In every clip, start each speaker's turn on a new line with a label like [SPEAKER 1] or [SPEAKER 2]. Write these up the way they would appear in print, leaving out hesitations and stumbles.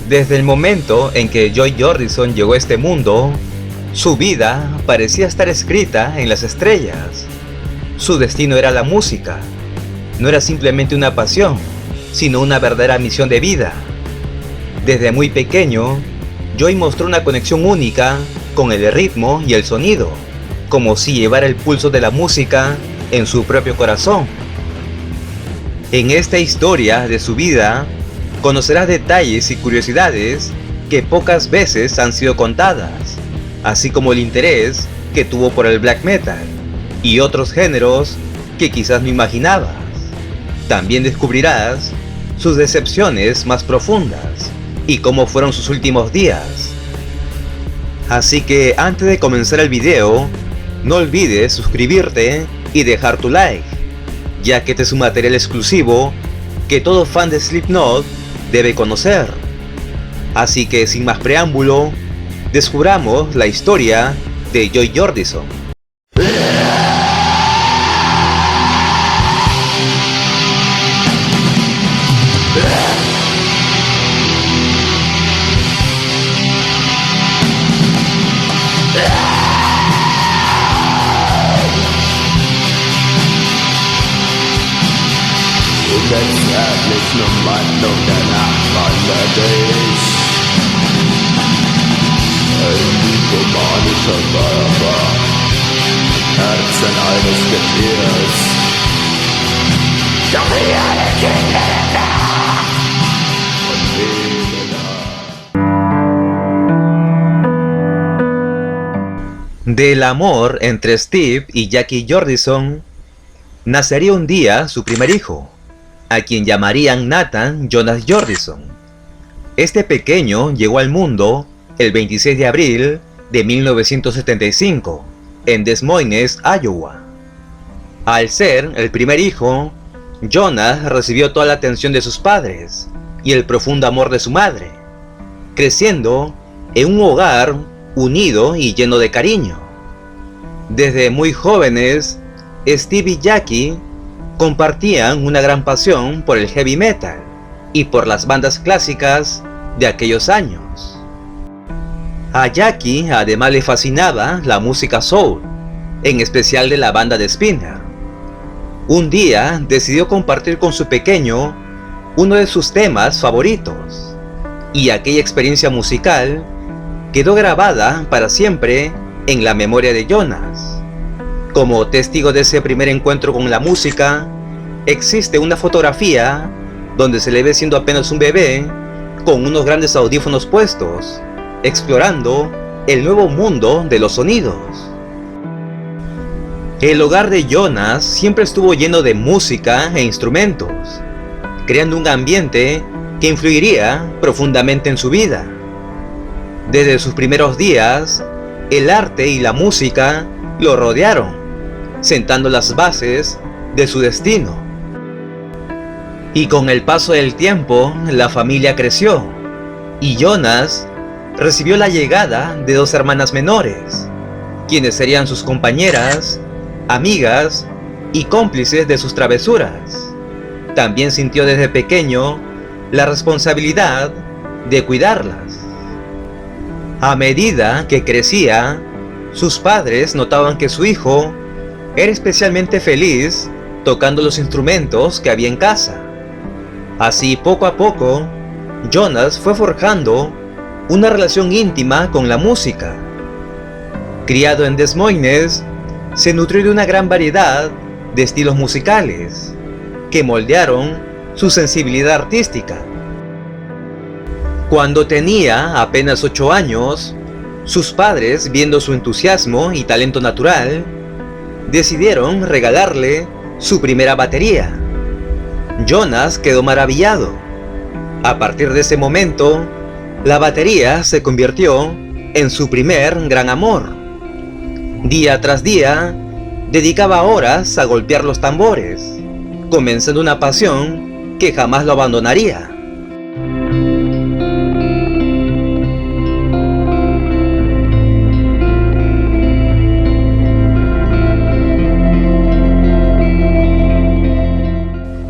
[SPEAKER 1] Desde el momento en que Joy Jordison llegó a este mundo, su vida parecía estar escrita en las estrellas. Su destino era la música. No era simplemente una pasión, sino una verdadera misión de vida. Desde muy pequeño, Joy mostró una conexión única con el ritmo y el sonido, como si llevara el pulso de la música en su propio corazón. En esta historia de su vida, conocerás detalles y curiosidades que pocas veces han sido contadas, así como el interés que tuvo por el black metal y otros géneros que quizás no imaginabas. También descubrirás sus decepciones más profundas y cómo fueron sus últimos días. Así que antes de comenzar el video, no olvides suscribirte y dejar tu like, ya que este es un material exclusivo que todo fan de Slipknot debe conocer. Así que sin más preámbulo, descubramos la historia de Joy Jordison.
[SPEAKER 2] Letztendlich nur Meinung danach Bangladesch. Ein diplomatischer Körper, Herzen eines Getiers. Doch wir alle Kinder der Nacht und leben
[SPEAKER 1] Del amor entre Steve y Jackie Jordison, nacería un día su primer hijo, a quien llamarían Nathan Jonas Jordison. Este pequeño llegó al mundo el 26 de abril de 1975, en Des Moines, Iowa. Al ser el primer hijo, Jonas recibió toda la atención de sus padres y el profundo amor de su madre, creciendo en un hogar unido y lleno de cariño. Desde muy jóvenes, Steve y Jackie compartían una gran pasión por el heavy metal y por las bandas clásicas de aquellos años. A Jackie además le fascinaba la música soul, en especial de la banda de Spinner. Un día decidió compartir con su pequeño uno de sus temas favoritos, y aquella experiencia musical quedó grabada para siempre en la memoria de Jonas. Como testigo de ese primer encuentro con la música, existe una fotografía donde se le ve siendo apenas un bebé con unos grandes audífonos puestos, explorando el nuevo mundo de los sonidos. El hogar de Jonas siempre estuvo lleno de música e instrumentos, creando un ambiente que influiría profundamente en su vida. Desde sus primeros días, el arte y la música lo rodearon, sentando las bases de su destino. Y con el paso del tiempo, la familia creció, y Jonas recibió la llegada de dos hermanas menores, quienes serían sus compañeras, amigas y cómplices de sus travesuras. También sintió desde pequeño la responsabilidad de cuidarlas. A medida que crecía, sus padres notaban que su hijo era especialmente feliz tocando los instrumentos que había en casa. Así, poco a poco, Jonas fue forjando una relación íntima con la música. Criado en Des Moines, se nutrió de una gran variedad de estilos musicales que moldearon su sensibilidad artística. Cuando tenía apenas 8 años, sus padres, viendo su entusiasmo y talento natural, decidieron regalarle su primera batería. Jonas quedó maravillado. A partir de ese momento, la batería se convirtió en su primer gran amor. Día tras día, dedicaba horas a golpear los tambores, comenzando una pasión que jamás lo abandonaría.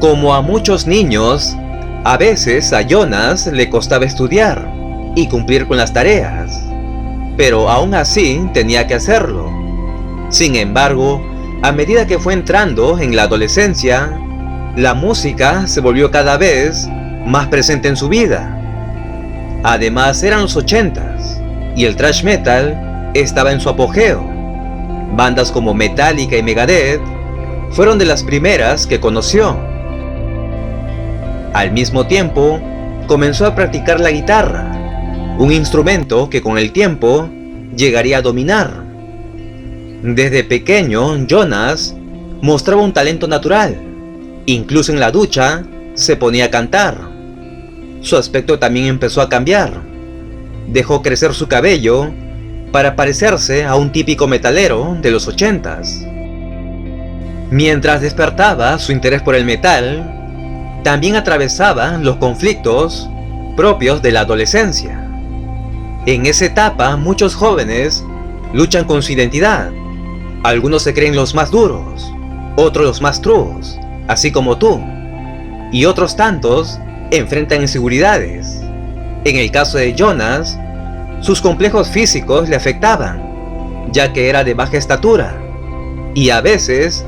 [SPEAKER 1] Como a muchos niños, A veces a Jonas le costaba estudiar y cumplir con las tareas, pero aún así tenía que hacerlo. Sin embargo, a medida que fue entrando en la adolescencia, la música se volvió cada vez más presente en su vida. Además, eran los 80s y el thrash metal estaba en su apogeo. Bandas como Metallica y Megadeth fueron de las primeras que conoció. Al mismo tiempo, comenzó a practicar la guitarra, un instrumento que con el tiempo llegaría a dominar. Desde pequeño, Jonas mostraba un talento natural. Incluso en la ducha se ponía a cantar. Su aspecto también empezó a cambiar. Dejó crecer su cabello para parecerse a un típico metalero de los 80s. Mientras despertaba su interés por el metal, también atravesaba los conflictos propios de la adolescencia. En esa etapa, muchos jóvenes luchan con su identidad. Algunos se creen los más duros, otros los más truos, así como tú, y otros tantos enfrentan inseguridades. En el caso de Jonas, sus complejos físicos le afectaban, ya que era de baja estatura, y a veces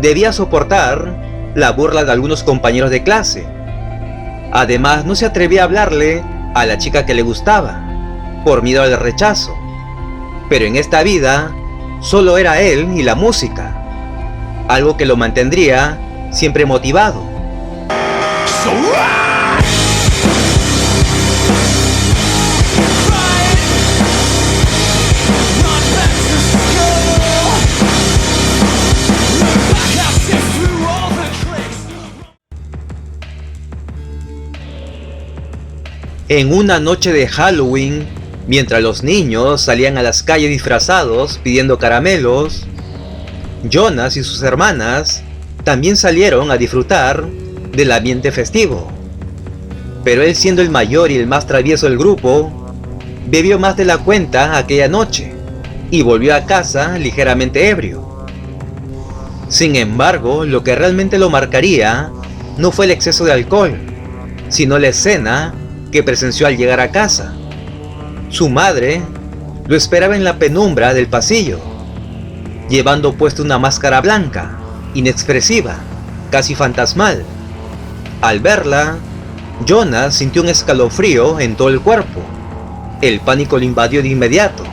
[SPEAKER 1] debía soportar la burla de algunos compañeros de clase. Además, no se atrevía a hablarle a la chica que le gustaba, por miedo al rechazo. Pero en esta vida, solo era él y la música, algo que lo mantendría siempre motivado. En una noche de Halloween, mientras los niños salían a las calles disfrazados pidiendo caramelos, Jonas y sus hermanas también salieron a disfrutar del ambiente festivo. Pero él, siendo el mayor y el más travieso del grupo, bebió más de la cuenta aquella noche y volvió a casa ligeramente ebrio. Sin embargo, lo que realmente lo marcaría no fue el exceso de alcohol, sino la escena que presenció al llegar a casa. Su madre lo esperaba en la penumbra del pasillo, llevando puesta una máscara blanca, inexpresiva, casi fantasmal. Al verla, Jonas sintió un escalofrío en todo el cuerpo. El pánico lo invadió de inmediato,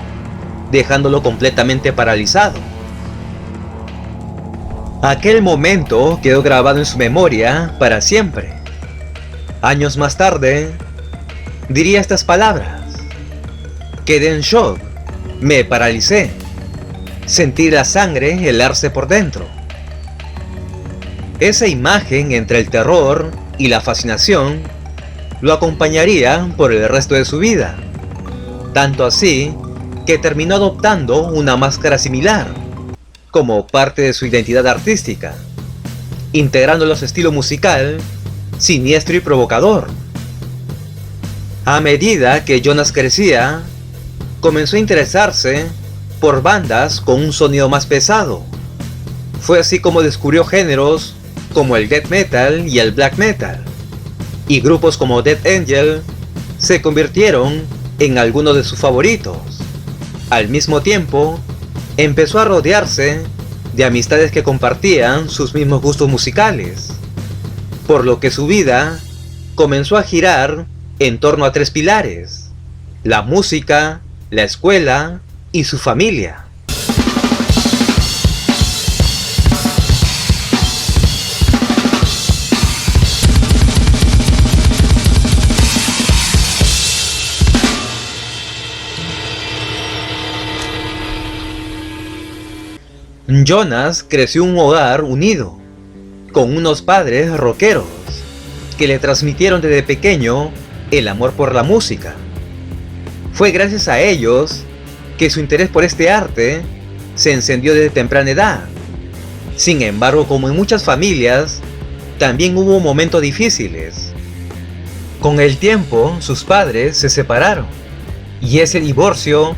[SPEAKER 1] dejándolo completamente paralizado. Aquel momento quedó grabado en su memoria para siempre. Años más tarde, diría estas palabras: quedé en shock, me paralicé, sentí la sangre helarse por dentro. Esa imagen entre el terror y la fascinación lo acompañaría por el resto de su vida, tanto así que terminó adoptando una máscara similar como parte de su identidad artística, integrándola a su estilo musical siniestro y provocador. A medida que Jonas crecía, comenzó a interesarse por bandas con un sonido más pesado. Fue así como descubrió géneros como el death metal y el black metal, y grupos como Death Angel se convirtieron en algunos de sus favoritos. Al mismo tiempo, empezó a rodearse de amistades que compartían sus mismos gustos musicales, por lo que su vida comenzó a girar en torno a 3 pilares: la música, la escuela y su familia. Jonas creció en un hogar unido, con unos padres rockeros, que le transmitieron desde pequeño el amor por la música. Fue gracias a ellos que su interés por este arte se encendió desde temprana edad. Sin embargo, como en muchas familias, también hubo momentos difíciles. Con el tiempo, sus padres se separaron, y ese divorcio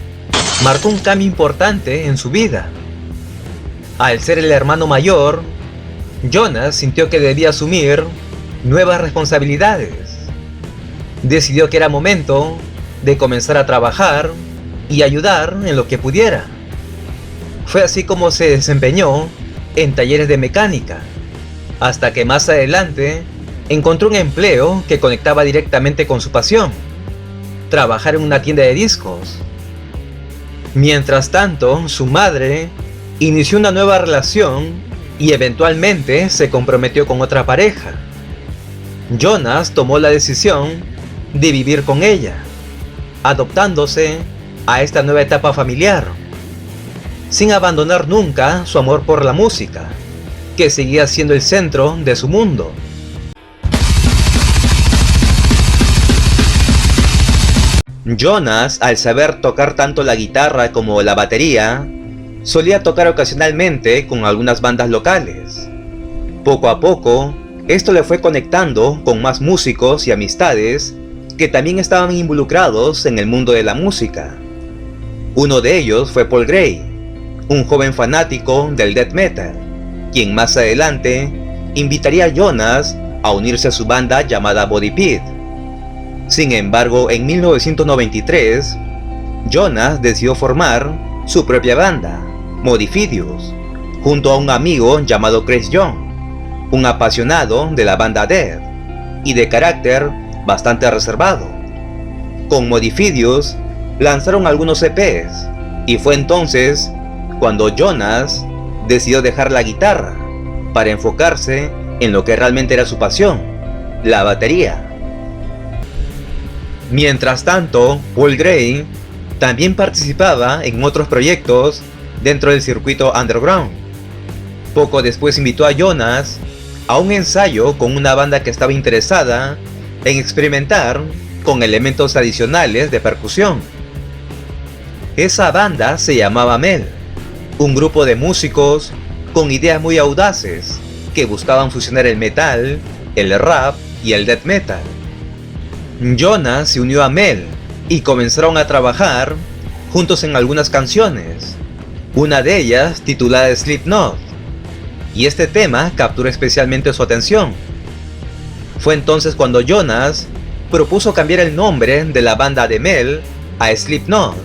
[SPEAKER 1] marcó un cambio importante en su vida. Al ser el hermano mayor, Jonas sintió que debía asumir nuevas responsabilidades. decidió que era momento de comenzar a trabajar y ayudar en lo que pudiera. Fue así como se desempeñó en talleres de mecánica, hasta que más adelante encontró un empleo que conectaba directamente con su pasión: trabajar en una tienda de discos. Mientras tanto, su madre inició una nueva relación y eventualmente se comprometió con otra pareja. Jonas tomó la decisión de vivir con ella, adoptándose a esta nueva etapa familiar, sin abandonar nunca su amor por la música, que seguía siendo el centro de su mundo. Jonas, al saber tocar tanto la guitarra como la batería, solía tocar ocasionalmente con algunas bandas locales. Poco a poco, esto le fue conectando con más músicos y amistades que también estaban involucrados en el mundo de la música. Uno de ellos fue Paul Gray, un joven fanático del death metal, quien más adelante invitaría a Jonas a unirse a su banda llamada Body Pit. Sin embargo, en 1993, Jonas decidió formar su propia banda, Modifidius, junto a un amigo llamado Chris Young, un apasionado de la banda Death y de carácter bastante reservado. Con Modifidius lanzaron algunos EPs, y fue entonces cuando Jonas decidió dejar la guitarra para enfocarse en lo que realmente era su pasión: la batería. Mientras tanto, Paul Gray también participaba en otros proyectos dentro del circuito underground. Poco después invitó a Jonas a un ensayo con una banda que estaba interesada en experimentar con elementos adicionales de percusión. Esa banda se llamaba Mel, un grupo de músicos con ideas muy audaces que buscaban fusionar el metal, el rap y el death metal. Jonas se unió a Mel y comenzaron a trabajar juntos en algunas canciones, una de ellas titulada Slipknot, y este tema capturó especialmente su atención. Fue entonces cuando Jonas propuso cambiar el nombre de la banda de Mel a Slipknot.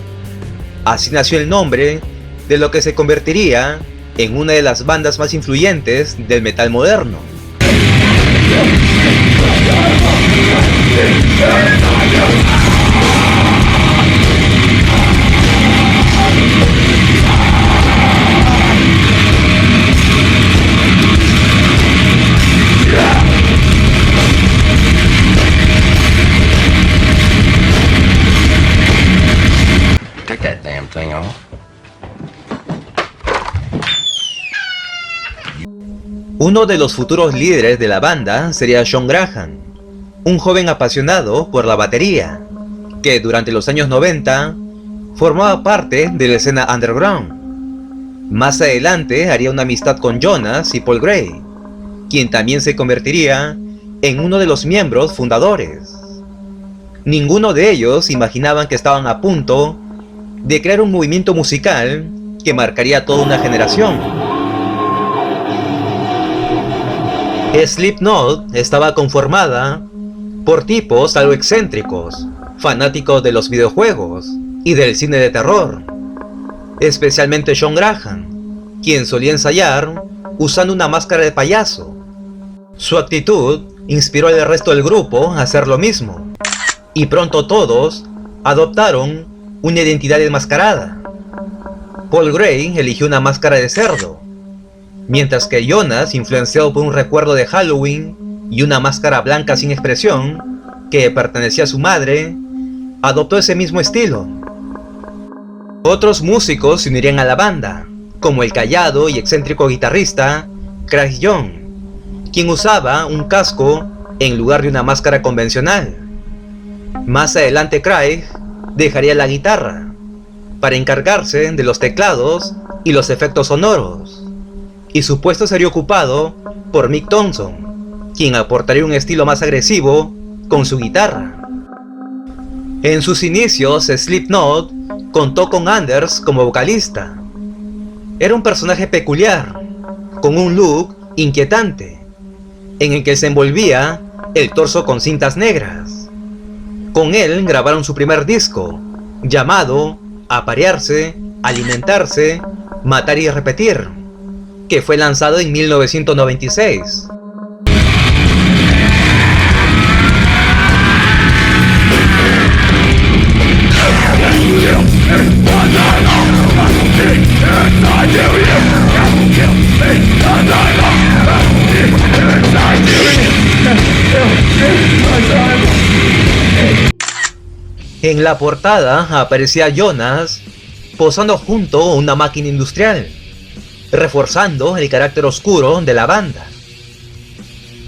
[SPEAKER 1] Así nació el nombre de lo que se convertiría en una de las bandas más influyentes del metal moderno.
[SPEAKER 2] Take that damn thing off.
[SPEAKER 1] Uno de los futuros líderes de la banda sería Sean Graham, un joven apasionado por la batería, que durante los años 90 formaba parte de la escena underground. Más adelante haría una amistad con Jonas y Paul Gray, quien también se convertiría en uno de los miembros fundadores. Ninguno de ellos imaginaban que estaban a punto de crear un movimiento musical que marcaría toda una generación. Slipknot estaba conformada por tipos algo excéntricos, fanáticos de los videojuegos y del cine de terror, especialmente Sean Graham, quien solía ensayar usando una máscara de payaso. Su actitud inspiró al resto del grupo a hacer lo mismo, y pronto todos adoptaron una identidad enmascarada. Paul Gray eligió una máscara de cerdo, mientras que Jonas, influenciado por un recuerdo de Halloween y una máscara blanca sin expresión que pertenecía a su madre, adoptó ese mismo estilo. Otros músicos se unirían a la banda, como el callado y excéntrico guitarrista Craig Young, quien usaba un casco en lugar de una máscara convencional. Más adelante Craig dejaría la guitarra para encargarse de los teclados y los efectos sonoros, y su puesto sería ocupado por Mick Thompson, quien aportaría un estilo más agresivo con su guitarra. En sus inicios, Slipknot contó con Anders como vocalista. Era un personaje peculiar, con un look inquietante, en el que se envolvía el torso con cintas negras. Con él grabaron su primer disco, llamado Aparearse, Alimentarse, Matar y Repetir, que fue lanzado en 1996. En la portada aparecía Jonas posando junto a una máquina industrial, reforzando el carácter oscuro de la banda.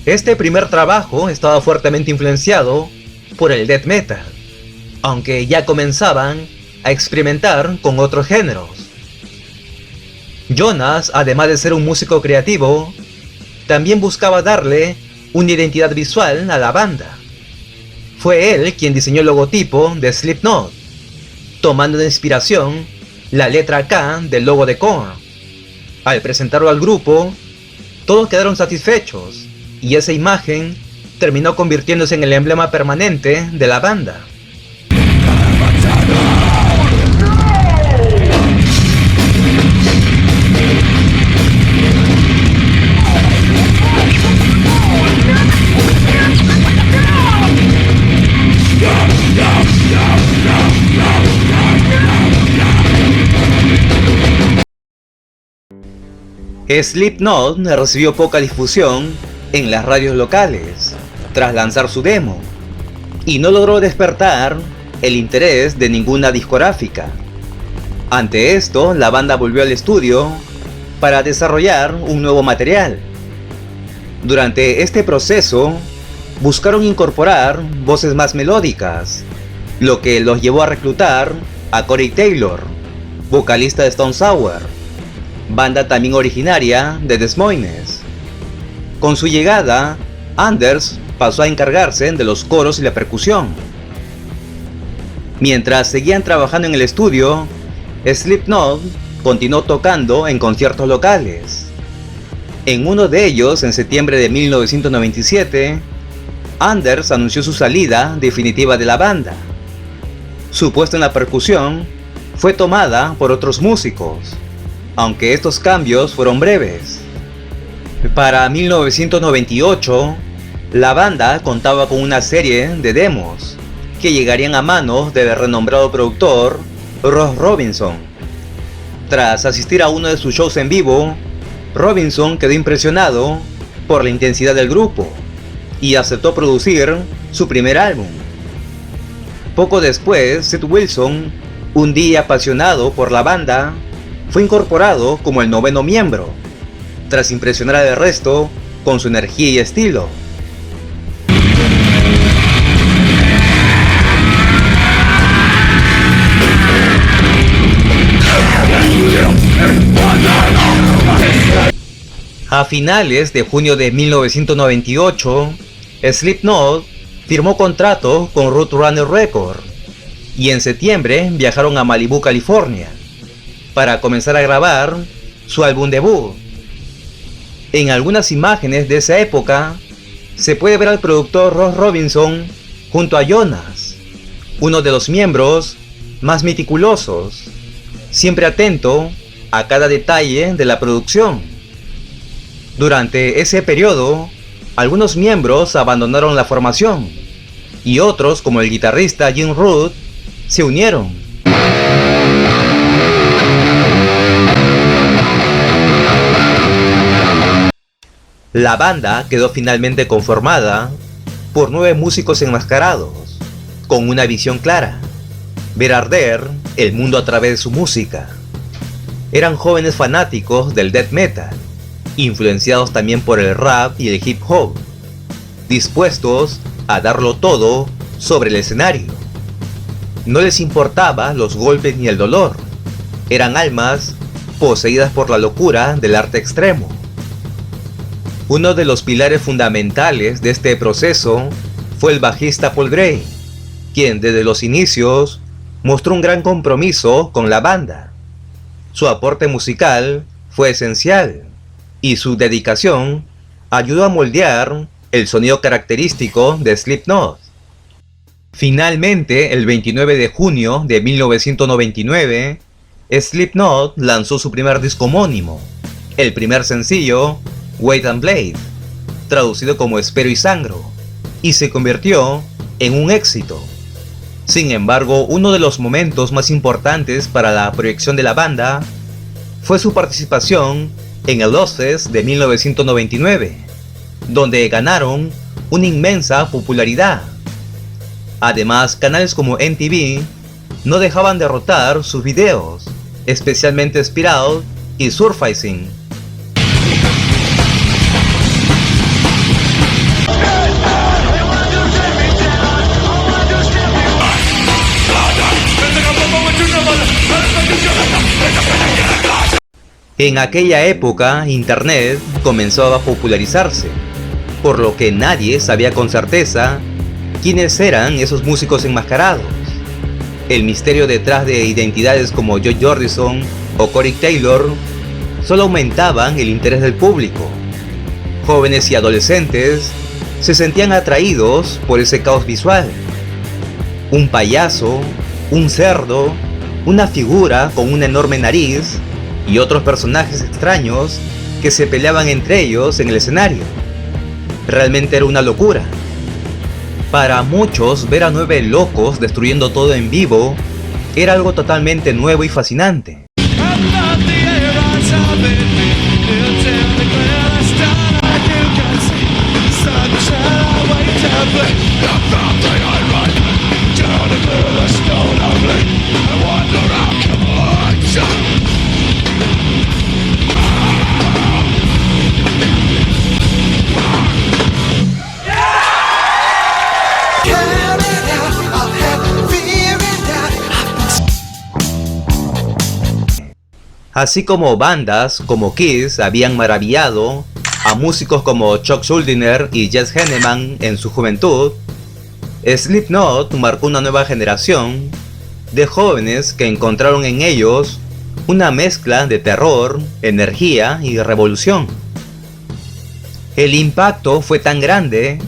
[SPEAKER 1] Este primer trabajo estaba fuertemente influenciado por el death metal, aunque ya comenzaban a experimentar con otros géneros. Jonas, además de ser un músico creativo, también buscaba darle una identidad visual a la banda. Fue él quien diseñó el logotipo de Slipknot, tomando de inspiración la letra K del logo de Korn. Al presentarlo al grupo, todos quedaron satisfechos, y esa imagen terminó convirtiéndose en el emblema permanente de la banda. Slipknot recibió poca difusión en las radios locales tras lanzar su demo y no logró despertar el interés de ninguna discográfica. Ante esto, la banda volvió al estudio para desarrollar un nuevo material. Durante este proceso, buscaron incorporar voces más melódicas, lo que los llevó a reclutar a Corey Taylor, vocalista de Stone Sour, banda también originaria de Des Moines. Con su llegada, Anders pasó a encargarse de los coros y la percusión. Mientras seguían trabajando en el estudio, Slipknot continuó tocando en conciertos locales. En uno de ellos, en septiembre de 1997, Anders anunció su salida definitiva de la banda. Su puesto en la percusión fue tomada por otros músicos, aunque estos cambios fueron breves. Para 1998, la banda contaba con una serie de demos que llegarían a manos del renombrado productor Ross Robinson. Tras asistir a uno de sus shows en vivo, Robinson quedó impresionado por la intensidad del grupo y aceptó producir su primer álbum. Poco después, Seth Wilson, un día apasionado por la banda, fue incorporado como el noveno miembro, tras impresionar al resto con su energía y estilo. A finales de junio de 1998, Slipknot firmó contrato con Roadrunner Records y en septiembre viajaron a Malibu, California, para comenzar a grabar su álbum debut. En algunas imágenes de esa época se puede ver al productor Ross Robinson junto a Jonas, uno de los miembros más meticulosos, siempre atento a cada detalle de la producción. Durante ese periodo, algunos miembros abandonaron la formación y otros, como el guitarrista Jim Root, se unieron. La banda quedó finalmente conformada por 9 músicos enmascarados, con una visión clara: ver arder el mundo a través de su música. Eran jóvenes fanáticos del death metal, influenciados también por el rap y el hip hop, dispuestos a darlo todo sobre el escenario. No les importaba los golpes ni el dolor, eran almas poseídas por la locura del arte extremo. Uno de los pilares fundamentales de este proceso fue el bajista Paul Gray, quien desde los inicios mostró un gran compromiso con la banda. Su aporte musical fue esencial y su dedicación ayudó a moldear el sonido característico de Slipknot. Finalmente, el 29 de junio de 1999, Slipknot lanzó su primer disco homónimo, el primer sencillo, Wait and Bleed, traducido como Espero y Sangro, y se convirtió en un éxito. Sin embargo, uno de los momentos más importantes para la proyección de la banda fue su participación en el Ozzfest de 1999, donde ganaron una inmensa popularidad. Además, canales como MTV no dejaban de rotar sus videos, especialmente Spiral y Surfacing. En aquella época, Internet comenzó a popularizarse, por lo que nadie sabía con certeza quiénes eran esos músicos enmascarados. El misterio detrás de identidades como Joy Jordison o Corey Taylor solo aumentaban el interés del público. Jóvenes y adolescentes se sentían atraídos por ese caos visual. Un payaso, un cerdo, una figura con una enorme nariz y otros personajes extraños que se peleaban entre ellos en el escenario. Realmente era una locura. Para muchos, ver a 9 locos destruyendo todo en vivo era algo totalmente nuevo y fascinante. Así como bandas como Kiss habían maravillado a músicos como Chuck Schuldiner y Jess Henneman en su juventud, Slipknot marcó una nueva generación de jóvenes que encontraron en ellos una mezcla de terror, energía y revolución. El impacto fue tan grande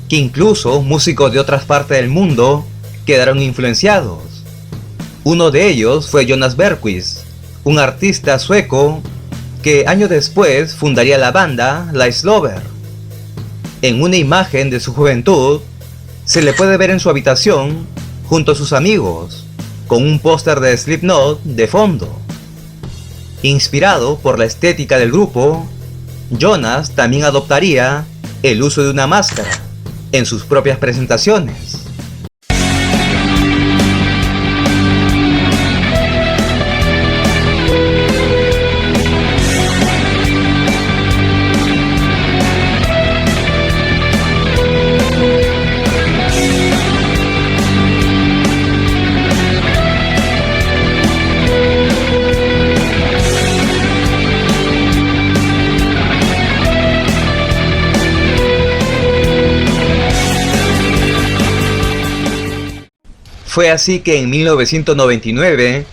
[SPEAKER 1] que incluso músicos de otras partes del mundo quedaron influenciados. Uno de ellos fue Jonas Bergqvist, un artista sueco que años después fundaría la banda Lars Lover. En una imagen de su juventud se le puede ver en su habitación junto a sus amigos, con un póster de Slipknot de fondo. Inspirado por la estética del grupo, Jonas también adoptaría el uso de una máscara en sus propias presentaciones. Fue así que en 1999,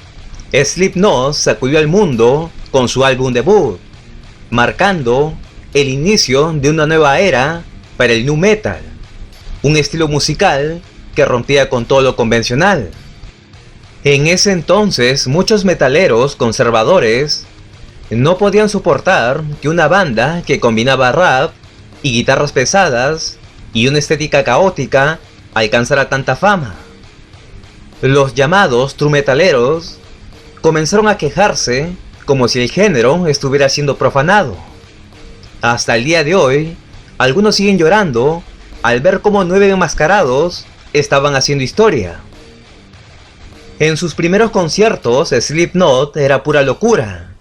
[SPEAKER 1] Slipknot sacudió al mundo con su álbum debut, marcando el inicio de una nueva era para el nu metal, un estilo musical que rompía con todo lo convencional. En ese entonces, muchos metaleros conservadores no podían soportar que una banda que combinaba rap y guitarras pesadas y una estética caótica alcanzara tanta fama. Los llamados true metaleros comenzaron a quejarse como si el género estuviera siendo profanado. Hasta el día de hoy, algunos siguen llorando al ver cómo 9 enmascarados estaban haciendo historia. En sus primeros conciertos, Slipknot era pura locura.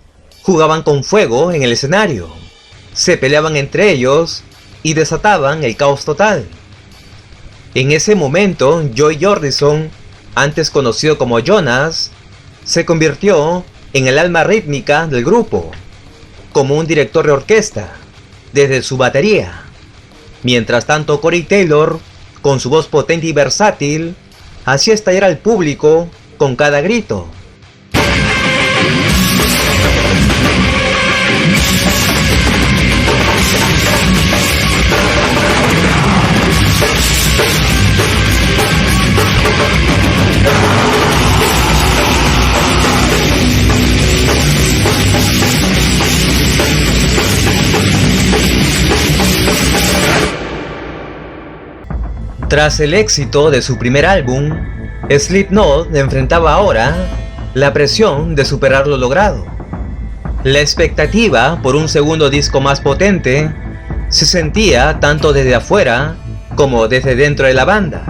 [SPEAKER 1] Jugaban con fuego en el escenario, se peleaban entre ellos y desataban el caos total. En ese momento, Joy Jordison, antes conocido como Jonas, se convirtió en el alma rítmica del grupo, como un director de orquesta, desde su batería. Mientras tanto, Corey Taylor, con su voz potente y versátil, hacía estallar al público con cada grito. Tras el éxito de su primer álbum, Slipknot enfrentaba ahora la presión de superar lo logrado. La expectativa por un segundo disco más potente se sentía tanto desde afuera como desde dentro de la banda.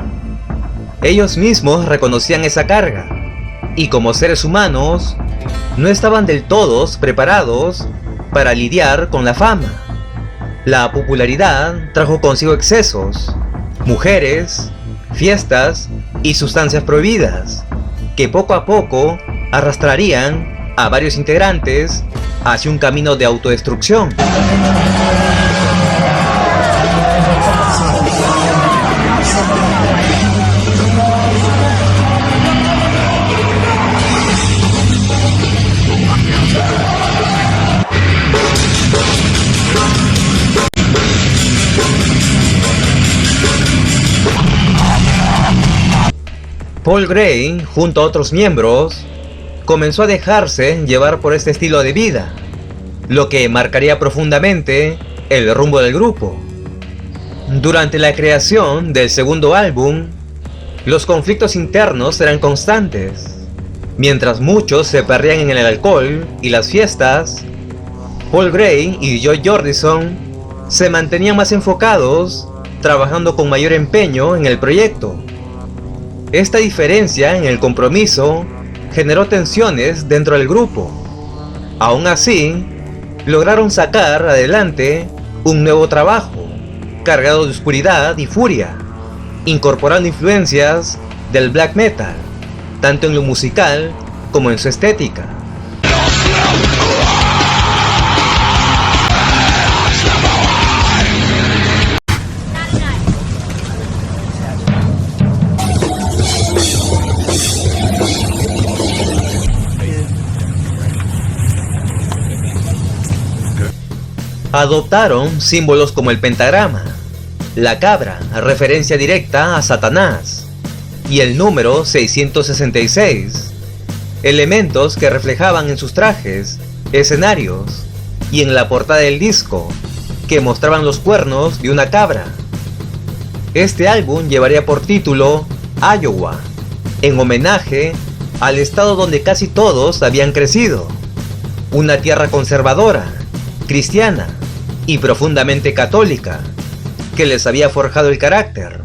[SPEAKER 1] Ellos mismos reconocían esa carga, y como seres humanos, no estaban del todo preparados para lidiar con la fama. La popularidad trajo consigo excesos, mujeres, fiestas y sustancias prohibidas, que poco a poco arrastrarían a varios integrantes hacia un camino de autodestrucción. Paul Gray, junto a otros miembros, comenzó a dejarse llevar por este estilo de vida, lo que marcaría profundamente el rumbo del grupo. Durante la creación del segundo álbum, los conflictos internos eran constantes. Mientras muchos se perdían en el alcohol y las fiestas, Paul Gray y Joy Jordison se mantenían más enfocados, trabajando con mayor empeño en el proyecto. Esta diferencia en el compromiso generó tensiones dentro del grupo. Aún así, lograron sacar adelante un nuevo trabajo, cargado de oscuridad y furia, incorporando influencias del black metal, tanto en lo musical como en su estética. Adoptaron símbolos como el pentagrama, la cabra, referencia directa a Satanás, y el número 666, elementos que reflejaban en sus trajes, escenarios y en la portada del disco, que mostraban los cuernos de una cabra. Este álbum llevaría por título Iowa, en homenaje al estado donde casi todos habían crecido, una tierra conservadora, cristiana y profundamente católica, que les había forjado el carácter.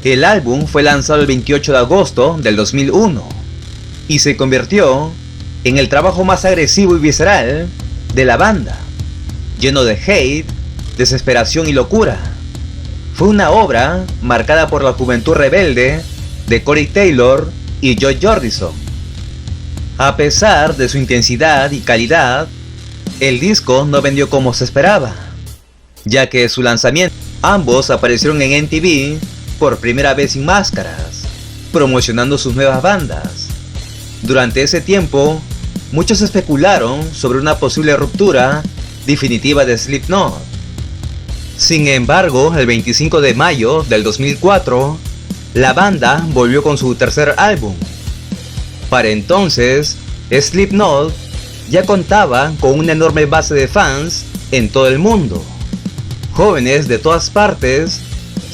[SPEAKER 1] El álbum fue lanzado el 28 de agosto del 2001 y se convirtió en el trabajo más agresivo y visceral de la banda, lleno de hate, desesperación y locura. Fue una obra marcada por la juventud rebelde de Corey Taylor y Joy Jordison. A pesar de su intensidad y calidad, el disco no vendió como se esperaba, ya que su lanzamiento, ambos aparecieron en MTV por primera vez sin máscaras, promocionando sus nuevas bandas. Durante ese tiempo, muchos especularon sobre una posible ruptura definitiva de Slipknot. Sin embargo, el 25 de mayo del 2004, la banda volvió con su tercer álbum. Para entonces, Slipknot ya contaba con una enorme base de fans en todo el mundo. Jóvenes de todas partes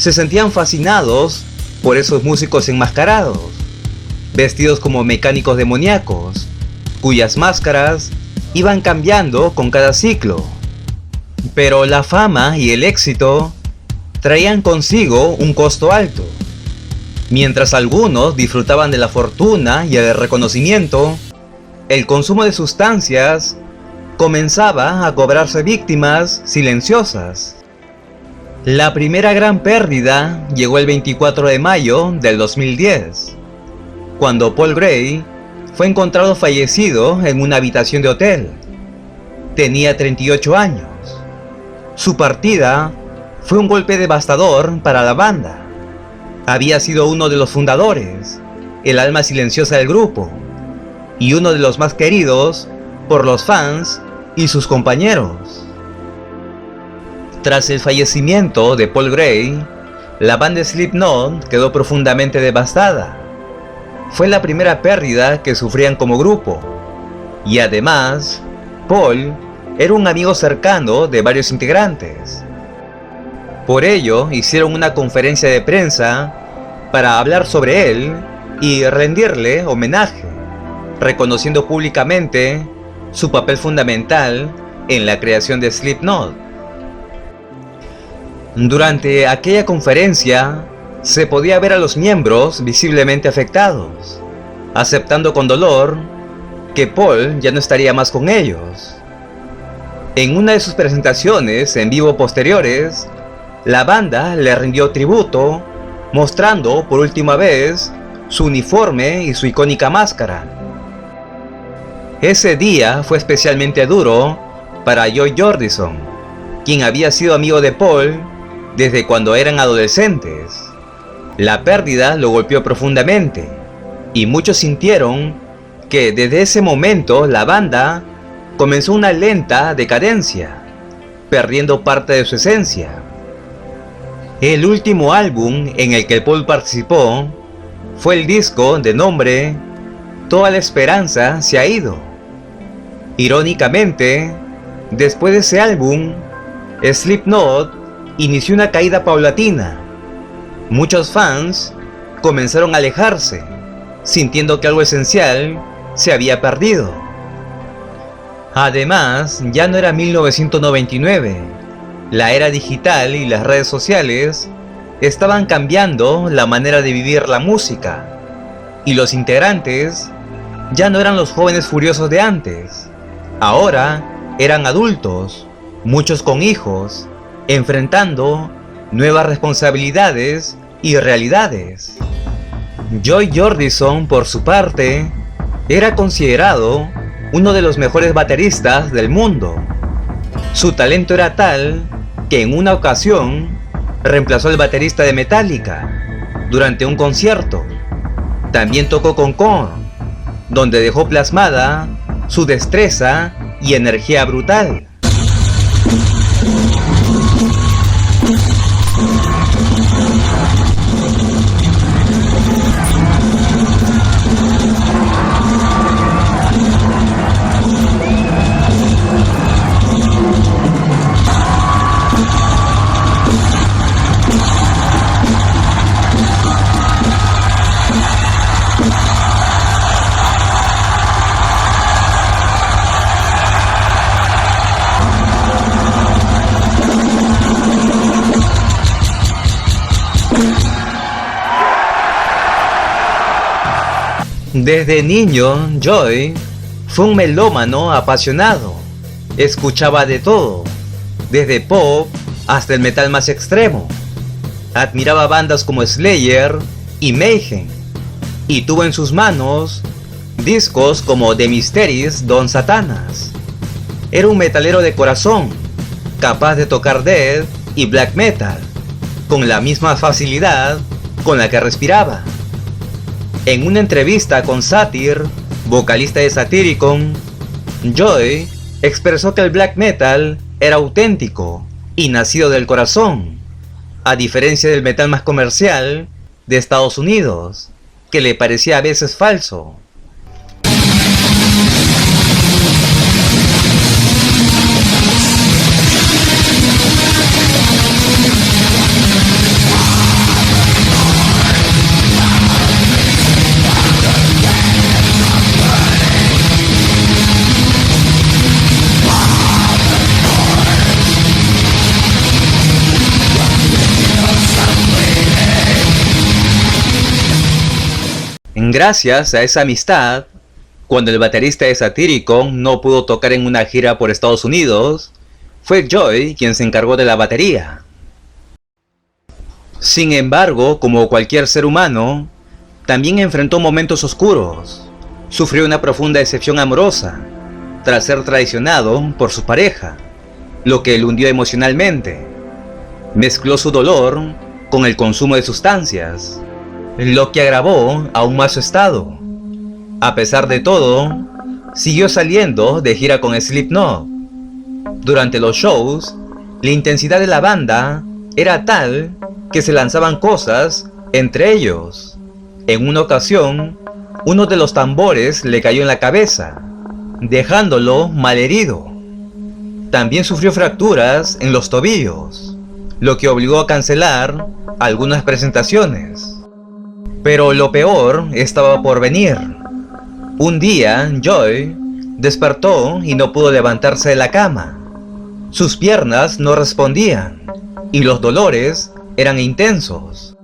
[SPEAKER 1] se sentían fascinados por esos músicos enmascarados, vestidos como mecánicos demoníacos, cuyas máscaras iban cambiando con cada ciclo. Pero la fama y el éxito traían consigo un costo alto. Mientras algunos disfrutaban de la fortuna y el reconocimiento, el consumo de sustancias comenzaba a cobrarse víctimas silenciosas. La primera gran pérdida llegó el 24 de mayo del 2010, cuando Paul Gray fue encontrado fallecido en una habitación de hotel. tenía 38 años. Su partida fue un golpe devastador para la banda. Había sido uno de los fundadores, el alma silenciosa del grupo, y uno de los más queridos por los fans y sus compañeros. Tras el fallecimiento de Paul Gray, la banda Slipknot quedó profundamente devastada. Fue la primera pérdida que sufrían como grupo, y además, Paul era un amigo cercano de varios integrantes. Por ello, hicieron una conferencia de prensa para hablar sobre él y rendirle homenaje, reconociendo públicamente su papel fundamental en la creación de Slipknot. Durante aquella conferencia, se podía ver a los miembros visiblemente afectados, aceptando con dolor que Paul ya no estaría más con ellos. En una de sus presentaciones en vivo posteriores, la banda le rindió tributo, mostrando por última vez su uniforme y su icónica máscara. Ese día fue especialmente duro para Joy Jordison, quien había sido amigo de Paul desde cuando eran adolescentes. La pérdida lo golpeó profundamente, y muchos sintieron que desde ese momento la banda comenzó una lenta decadencia, perdiendo parte de su esencia. El último álbum en el que Paul participó fue el disco de nombre Toda la esperanza se ha ido. Irónicamente, después de ese álbum, Slipknot inició una caída paulatina. Muchos fans comenzaron a alejarse, sintiendo que algo esencial se había perdido. Además, ya no era 1999. La era digital y las redes sociales estaban cambiando la manera de vivir la música, y los integrantes ya no eran los jóvenes furiosos de antes. Ahora eran adultos, muchos con hijos, enfrentando nuevas responsabilidades y realidades. Joy Jordison, por su parte, era considerado uno de los mejores bateristas del mundo. Su talento era tal que en una ocasión reemplazó al baterista de Metallica durante un concierto. También tocó con Korn, donde dejó plasmada su destreza y energía brutal. Desde niño, Joy fue un melómano apasionado. Escuchaba de todo, desde pop hasta el metal más extremo. Admiraba bandas como Slayer y Mayhem, y tuvo en sus manos discos como The Mysteries Don Satanas. Era un metalero de corazón, capaz de tocar death y black metal, con la misma facilidad con la que respiraba. En una entrevista con Satyr, vocalista de Satyricon, Joy expresó que el black metal era auténtico y nacido del corazón, a diferencia del metal más comercial de Estados Unidos, que le parecía a veces falso. Gracias a esa amistad, cuando el baterista de Satyricon no pudo tocar en una gira por Estados Unidos, fue Joy quien se encargó de la batería. Sin embargo, como cualquier ser humano, también enfrentó momentos oscuros. Sufrió una profunda decepción amorosa tras ser traicionado por su pareja, lo que lo hundió emocionalmente. Mezcló su dolor con el consumo de sustancias, lo que agravó aún más su estado. A pesar de todo, siguió saliendo de gira con Slipknot. Durante los shows, la intensidad de la banda era tal que se lanzaban cosas entre ellos. En una ocasión, uno de los tambores le cayó en la cabeza, dejándolo malherido. También sufrió fracturas en los tobillos, lo que obligó a cancelar algunas presentaciones. Pero lo peor estaba por venir. Un día, Joy despertó y no pudo levantarse de la cama. Sus piernas no respondían y los dolores eran intensos.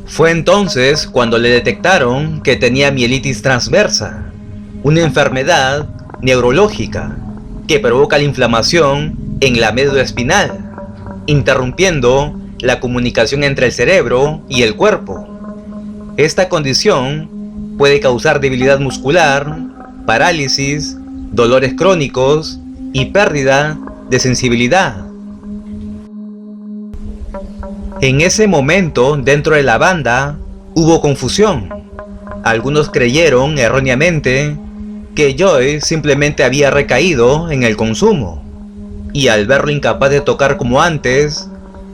[SPEAKER 1] Fue entonces cuando le detectaron que tenía mielitis transversa, una enfermedad neurológica que provoca la inflamación en la médula espinal, interrumpiendo la comunicación entre el cerebro y el cuerpo. Esta condición puede causar debilidad muscular, parálisis, dolores crónicos y pérdida de sensibilidad. En ese momento, dentro de la banda, hubo confusión. Algunos creyeron erróneamente que Joy simplemente había recaído en el consumo, y al verlo incapaz de tocar como antes,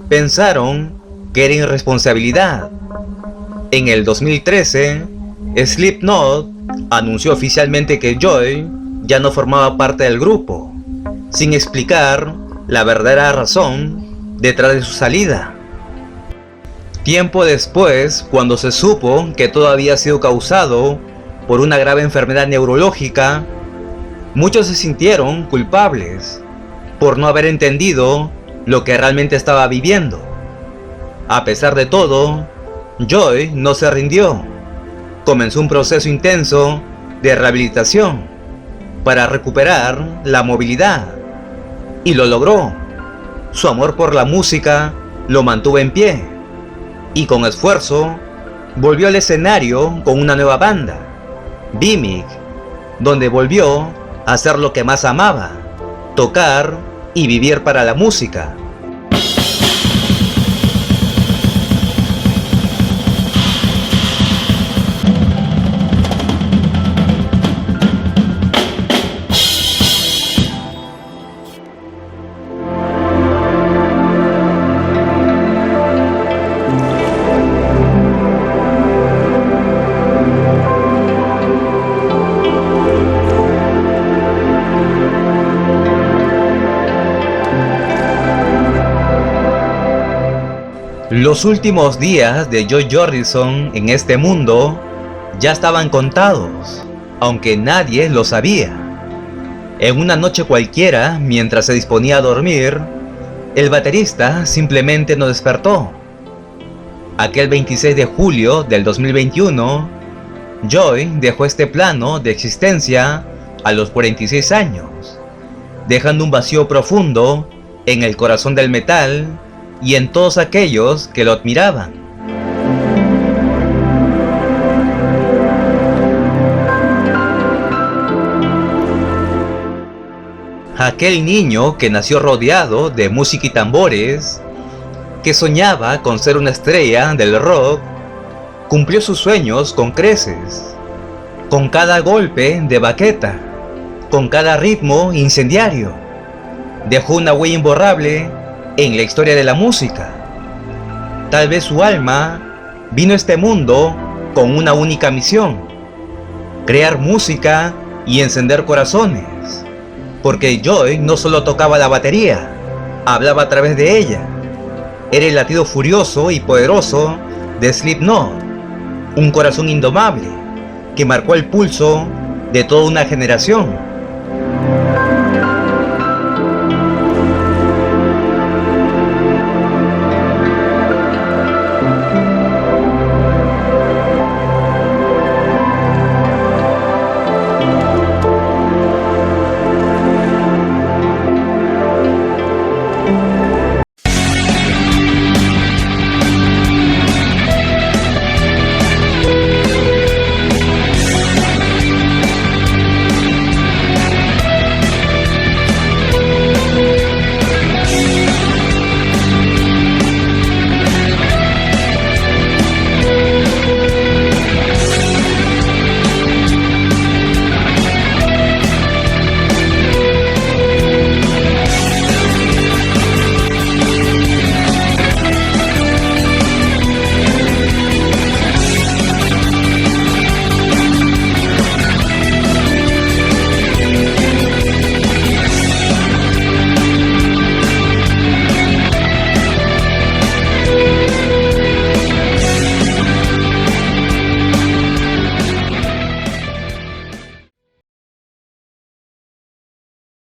[SPEAKER 1] pensaron que era irresponsabilidad. En el 2013, Slipknot anunció oficialmente que Joy ya no formaba parte del grupo, sin explicar la verdadera razón detrás de su salida. Tiempo después, cuando se supo que todo había sido causado por una grave enfermedad neurológica, muchos se sintieron culpables por no haber entendido lo que realmente estaba viviendo. A pesar de todo, Joy no se rindió. Comenzó un proceso intenso de rehabilitación para recuperar la movilidad, y lo logró. Su amor por la música lo mantuvo en pie, y con esfuerzo volvió al escenario con una nueva banda, Vimic, donde volvió a hacer lo que más amaba: tocar y vivir para la música. Los últimos días de Joy Jordison en este mundo ya estaban contados, aunque nadie lo sabía. En una noche cualquiera, mientras se disponía a dormir, el baterista simplemente no despertó. Aquel 26 de julio del 2021, Joy dejó este plano de existencia a los 46 años, dejando un vacío profundo en el corazón del metal y en todos aquellos que lo admiraban. Aquel niño que nació rodeado de música y tambores, que soñaba con ser una estrella del rock, cumplió sus sueños con creces, con cada golpe de baqueta, con cada ritmo incendiario. Dejó una huella imborrable en la historia de la música. Tal vez su alma vino a este mundo con una única misión: crear música y encender corazones, porque Joy no solo tocaba la batería, hablaba a través de ella. Era el latido furioso y poderoso de Slipknot, un corazón indomable que marcó el pulso de toda una generación.